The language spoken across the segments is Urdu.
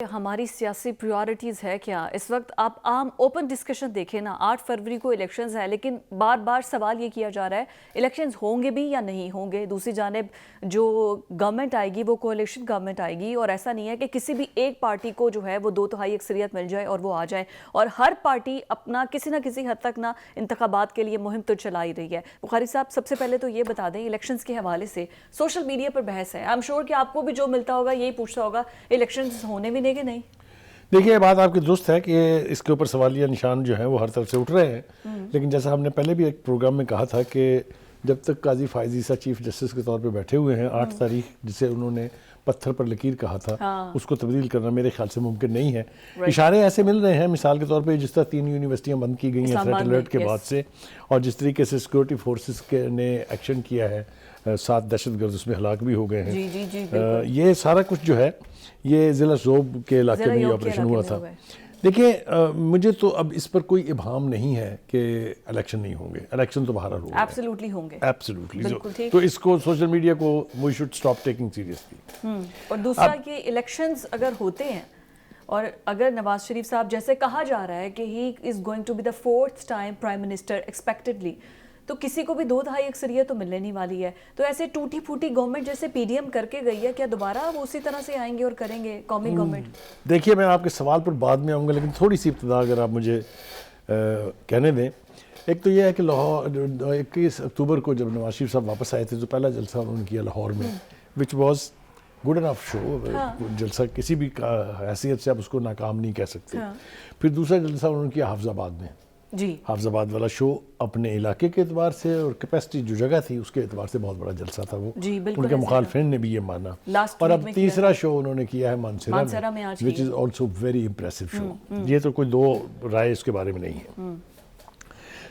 ہماری سیاسی پریورٹیز ہے کیا اس وقت؟ آپ عام اوپن ڈسکشن دیکھیں نا، 8 فروری کو الیکشنز ہیں، لیکن بار بار سوال یہ کیا جا رہا ہے الیکشنز ہوں گے بھی یا نہیں ہوں گے۔ دوسری جانب جو گورنمنٹ آئے گی وہ کولیشن گورنمنٹ آئے گی، اور ایسا نہیں ہے کہ کسی بھی ایک پارٹی کو جو ہے وہ 2/3 اکثریت مل جائے اور وہ آ جائے، اور ہر پارٹی اپنا کسی نہ کسی حد تک نا انتخابات کے لیے مہم تو چلا ہی رہی ہے۔ بخاری صاحب، سب سے پہلے تو یہ بتا دیں، الیکشنز کے حوالے سے سوشل میڈیا پر بحث ہے، I'm sure کہ آپ کو بھی جو ملتا ہوگا یہی پوچھتا ہوگا الیکشنز ہونے بھی کہ نہیں۔ دیکھیے، یہ بات آپ کی درست ہے کہ اس کے اوپر سوالیہ نشان جو ہیں وہ ہر طرف سے اٹھ رہے ہیں، لیکن جیسا ہم نے پہلے بھی ایک پروگرام میں کہا تھا کہ جب تک قاضی فائز عیسیٰ چیف جسٹس کے طور پہ بیٹھے ہوئے ہیں، 8 تاریخ جسے انہوں نے پتھر پر لکیر کہا تھا، اس کو تبدیل کرنا میرے خیال سے ممکن نہیں ہے۔ اشارے ایسے مل رہے ہیں، مثال کے طور پہ جس طرح 3 یونیورسٹیاں بند کی گئی ہیں تھریٹ الرٹ کے بعد سے، اور جس طریقے سے سیکورٹی فورسز نے ایکشن کیا ہے، 7 دہشت گرد اس میں ہلاک بھی ہو گئے ہیں۔ یہ سارا کچھ جو ہے یہ ضلع زوب کے علاقے میں یہ آپریشن ہوا تھا۔ دیکھیں، مجھے تو اب اس پر کوئی ابہام نہیں ہے کہ الیکشن نہیں ہوں گے، الیکشن تو بہرحال ہوں گے، ایبسلیوٹلی ہوں گے، ایبسلیوٹلی۔ تو اس کو سوشل میڈیا کو we should stop taking seriously. اور دوسرا کہ الیکشنز اگر ہوتے ہیں اور اگر نواز شریف صاحب جیسے کہا جا رہا ہے کہ he is going to be the 4th time prime minister expectedly, تو کسی کو بھی 2/3 اکثریت تو ملنے نہیں والی ہے، تو ایسے ٹوٹی پھوٹی گورنمنٹ جیسے پی ڈی ایم کر کے گئی ہے، کیا دوبارہ وہ اسی طرح سے آئیں گے اور کریں گے قومی گورنمنٹ؟ دیکھیے، میں آپ کے سوال پر بعد میں آؤں گا، لیکن تھوڑی سی ابتدا اگر آپ مجھے کہنے دیں۔ ایک تو یہ ہے کہ لاہور 21 اکتوبر کو جب نواز شریف صاحب واپس آئے تھے تو پہلا جلسہ انہوں نے کیا لاہور میں، وچ واز گڈ انف شو، جلسہ کسی بھی حیثیت سے آپ اس کو ناکام نہیں کہہ سکتے۔ پھر دوسرا جلسہ انہوں نے کیا حافظ آباد میں، حافظ آباد والا شو اپنے علاقے کے اعتبار سے اور کیپیسٹی جو جگہ تھی اس کے اعتبار سے بہت بڑا جلسہ تھا وہ، ان کے مخالفین نے بھی یہ مانا۔ اور اب تیسرا شو انہوں نے کیا ہے مانسیرا میں، which is also very impressive show۔ یہ تو کوئی دو رائے اس کے بارے میں نہیں ہے۔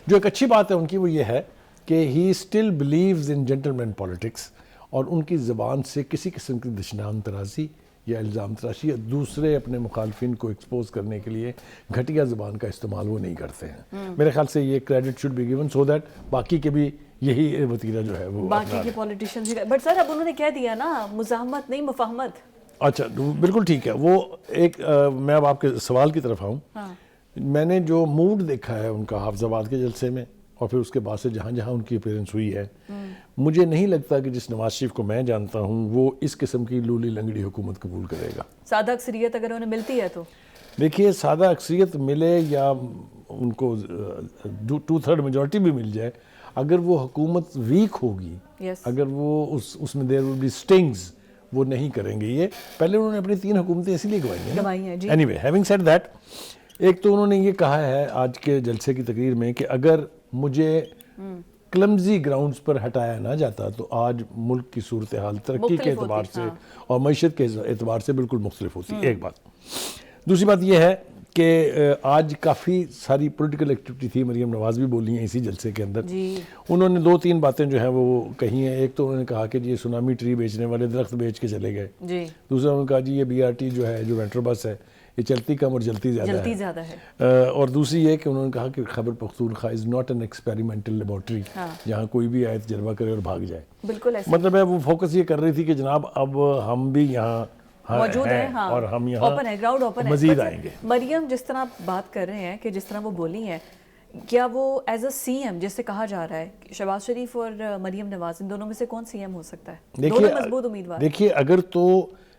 جو ایک اچھی بات ہے ان کی وہ یہ ہے کہ he still believes in gentleman politics، اور ان کی زبان سے کسی قسم کی دشنام ترازی یا الزام تراشی یا دوسرے اپنے مخالفین کو ایکسپوز کرنے کے لیے گھٹیا زبان کا استعمال وہ نہیں کرتے ہیں۔ میرے خیال سے یہ credit should be given so that باقی کے بھی یہی وتیرہ جو ہے وہ باقی کے پولیٹیشینز بھی، بٹ سر اب انہوں نے کہہ دیا نا مزاحمت نہیں مفاہمت۔ اچھا، بالکل ٹھیک ہے۔ وہ ایک میں اب آپ کے سوال کی طرف آؤں، میں نے جو موڈ دیکھا ہے ان کا حافظ آباد کے جلسے میں اور پھر اس کے بعد سے جہاں جہاں ان کی اپیرنس ہوئی ہے، مجھے نہیں لگتا کہ جس نواز شریف کو میں جانتا ہوں وہ اس قسم کی لولی لنگڑی حکومت قبول کرے گا۔ سادہ اکثریت اگر انہیں ملتی ہے تو دیکھیے، سادہ اکثریت ملے یا ان کو 2/3 میجورٹی بھی مل جائے، اگر وہ حکومت ویک ہوگی، اگر وہ اس میں دیر ول بی سٹنگز، وہ نہیں کریں گے۔ یہ پہلے انہوں نے اپنی 3 حکومتیں اسی لیے گوائی ہیں۔ Any way, having said that, ایک تو انہوں نے یہ کہا ہے آج کے جلسے کی تقریر میں کہ اگر مجھے کلمزی گراؤنڈز پر ہٹایا نہ جاتا تو آج ملک کی صورتحال ترقی کے اعتبار سے اور معیشت کے اعتبار سے بالکل مختلف ہوتی۔ ایک بات۔ دوسری بات یہ ہے کہ آج کافی ساری پولیٹیکل ایکٹیویٹی تھی، مریم نواز بھی بولی ہیں اسی جلسے کے اندر۔ انہوں نے 2-3 باتیں جو ہیں وہ کہی ہیں۔ ایک تو انہوں نے کہا کہ یہ سونامی ٹری بیچنے والے درخت بیچ کے چلے گئے۔ دوسرا انہوں نے کہا جی یہ BRT جو ہے، جو میٹرو بس ہے، یہ چلتی کم اور جلتی زیادہ ہے۔ اور دوسری یہ کہ انہوں نے کہا کہ Khyber Pakhtunkhwa is not an experimental laboratory, جہاں کوئی بھی آئے تجربہ کرے اور بھاگ جائے۔ بالکل ایسا مطلب ہے وہ فوکس یہ کر رہی تھی کہ جناب اب ہم بھی یہاں موجود ہیں اور ہم یہاں اوپن ہے، گراؤنڈ اوپن ہے، مزید آئیں گے۔ مریم جس طرح آپ بات کر رہے ہیں کہ جس طرح وہ بولی ہیں، کیا وہ ایز اے سی ایم جس سے کہا جا رہا ہے شہباز شریف اور مریم نواز، ان دونوں میں سے کون سی ایم ہو سکتا ہے؟ دونوں مضبوط امیدوار۔ دیکھیے، اگر تو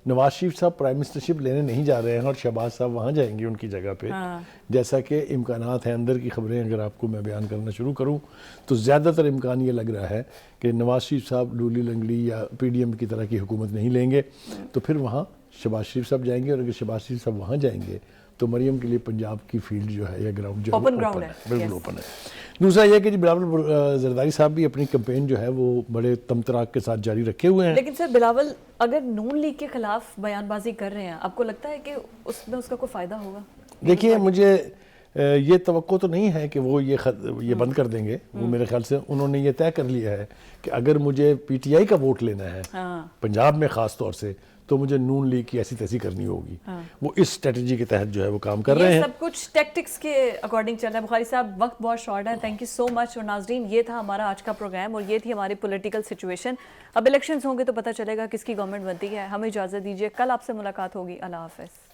نواز شریف صاحب پرائم منسٹرشپ لینے نہیں جا رہے ہیں اور شہباز صاحب وہاں جائیں گے ان کی جگہ پہ، جیسا کہ امکانات ہیں، اندر کی خبریں اگر آپ کو میں بیان کرنا شروع کروں تو زیادہ تر امکان یہ لگ رہا ہے کہ نواز شریف صاحب لولی لنگڑی یا PDM کی طرح کی حکومت نہیں لیں گے، تو پھر وہاں شہباز شریف صاحب جائیں گے، اور اگر شہباز شریف صاحب وہاں جائیں گے تو مریم کے لیے پنجاب کی فیلڈ جو ہے یا گراؤنڈ جو ہے اوپن ہے، بالکل اوپن ہے۔ دوسرا یہ کہ بلاول زرداری صاحب بھی اپنی کمپین جو ہے وہ بڑے تمطراق کے ساتھ جاری رکھے ہوئے ہیں۔ لیکن سر بلاول اگر نون لیگ کے خلاف بیان بازی کر رہے ہیں، آپ کو لگتا ہے کہ اس میں اس کا کوئی فائدہ ہوگا؟ دیکھیے، مجھے یہ توقع تو نہیں ہے کہ وہ یہ بند کر دیں گے۔ وہ میرے خیال سے انہوں نے یہ طے کر لیا ہے کہ اگر مجھے PTI کا ووٹ لینا ہے پنجاب میں خاص طور سے، تو مجھے نون لیگ کی ایسی تیسی کرنی ہوگی۔ وہ اس اسٹریٹجی کے تحت جو ہے وہ کام کر رہے ہیں۔ یہ سب کچھ ٹیکٹکس کے اکارڈنگ چل رہا ہے۔ بخاری صاحب، وقت بہت شارٹ ہے، تھینک یو سو مچ۔ اور ناظرین، یہ تھا ہمارا آج کا پروگرام اور یہ تھی ہماری پولیٹیکل سچویشن۔ اب الیکشنز ہوں گے تو پتہ چلے گا کس کی گورنمنٹ بنتی ہے۔ ہمیں اجازت دیجیے، کل آپ سے ملاقات ہوگی۔ اللہ حافظ۔